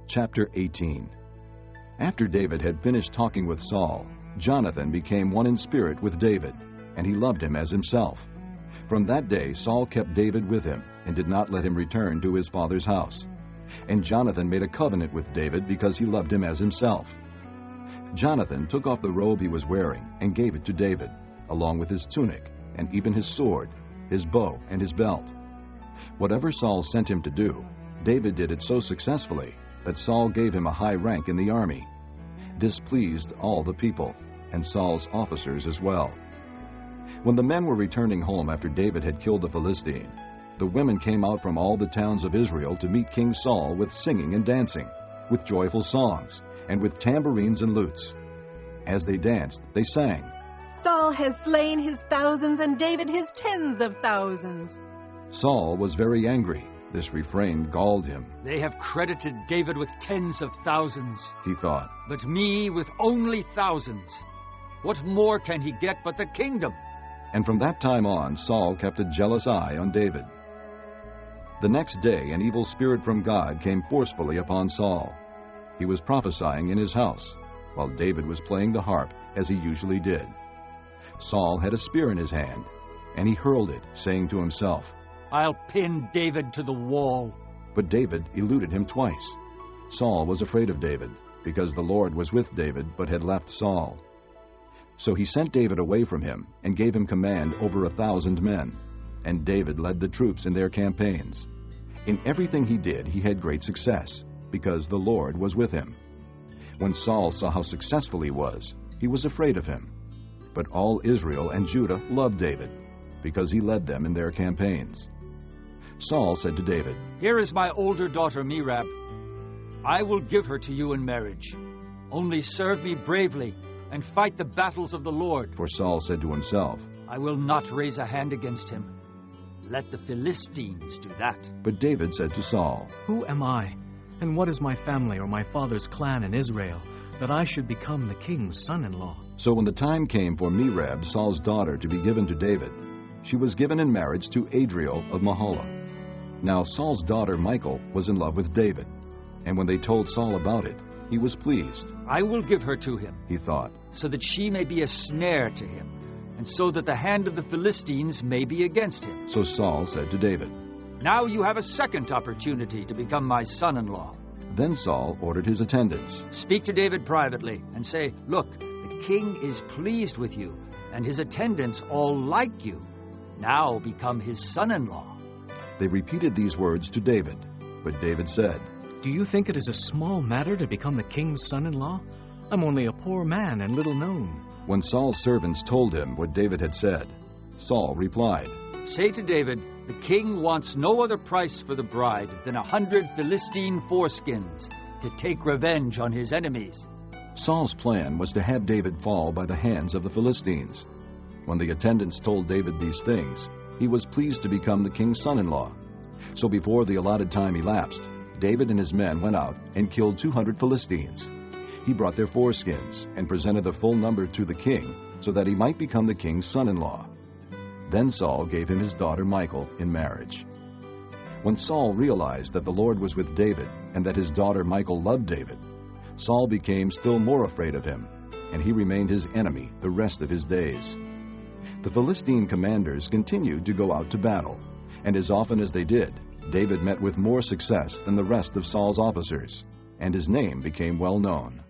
Chapter 18. After David had finished talking with Saul, Jonathan became one in spirit with David, and he loved him as himself. From that day Saul kept David with him, and did not let him return to his father's house. And Jonathan made a covenant with David because he loved him as himself. Jonathan took off the robe he was wearing and gave it to David, along with his tunic, and even his sword, his bow, and his belt. Whatever Saul sent him to do, David did it so successfully that Saul gave him a high rank in the army. This pleased all the people, and Saul's officers as well. When the men were returning home after David had killed the Philistine, the women came out from all the towns of Israel to meet King Saul with singing and dancing, with joyful songs, and with tambourines and lutes. As they danced, they sang, "Saul has slain his thousands and David his tens of thousands." Saul was very angry. This refrain galled him. They have credited David with tens of thousands, He thought. but me with only thousands. What more can he get but the kingdom? And from that time on, Saul kept a jealous eye on David. The next day, an evil spirit from God came forcefully upon Saul. He was prophesying in his house, while David was playing the harp, as he usually did. Saul had a spear in his hand, and he hurled it, saying to himself, I'll pin David to the wall. But David eluded him twice. Saul was afraid of David, because the Lord was with David, but had left Saul. So he sent David away from him, and gave him command over 1,000 men. And David led the troops in their campaigns. In everything he did, he had great success, because the Lord was with him. When Saul saw how successful he was afraid of him. But all Israel and Judah loved David, because he led them in their campaigns. Saul said to David, Here is my older daughter Merab. I will give her to you in marriage. Only serve me bravely and fight the battles of the Lord. For Saul said to himself, I will not raise a hand against him. Let the Philistines do that. But David said to Saul, Who am I, and what is my family or my father's clan in Israel, that I should become the king's son-in-law? So when the time came for Merab, Saul's daughter, to be given to David, she was given in marriage to Adriel of Mahalath. Now Saul's daughter Michal was in love with David, and when they told Saul about it, he was pleased. I will give her to him, He thought, so that she may be a snare to him, and so that the hand of the Philistines may be against him. So Saul said to David. Now you have a second opportunity to become my son-in-law. Then Saul ordered his attendants. Speak to David privately and say, Look, the king is pleased with you, and his attendants all like you. Now become his son-in-law. They repeated these words to David. But David said, Do you think it is a small matter to become the king's son-in-law? I'm only a poor man and little known. When Saul's servants told him what David had said, Saul replied, Say to David, the king wants no other price for the bride than 100 Philistine foreskins to take revenge on his enemies. Saul's plan was to have David fall by the hands of the Philistines. When the attendants told David these things, he was pleased to become the king's son-in-law. So before the allotted time elapsed, David and his men went out and killed 200 Philistines. He brought their foreskins and presented the full number to the king, so that he might become the king's son-in-law. Then Saul gave him his daughter Michal in marriage. When Saul realized that the Lord was with David and that his daughter Michal loved David, Saul became still more afraid of him, and he remained his enemy the rest of his days. The Philistine commanders continued to go out to battle, and as often as they did, David met with more success than the rest of Saul's officers, and his name became well known.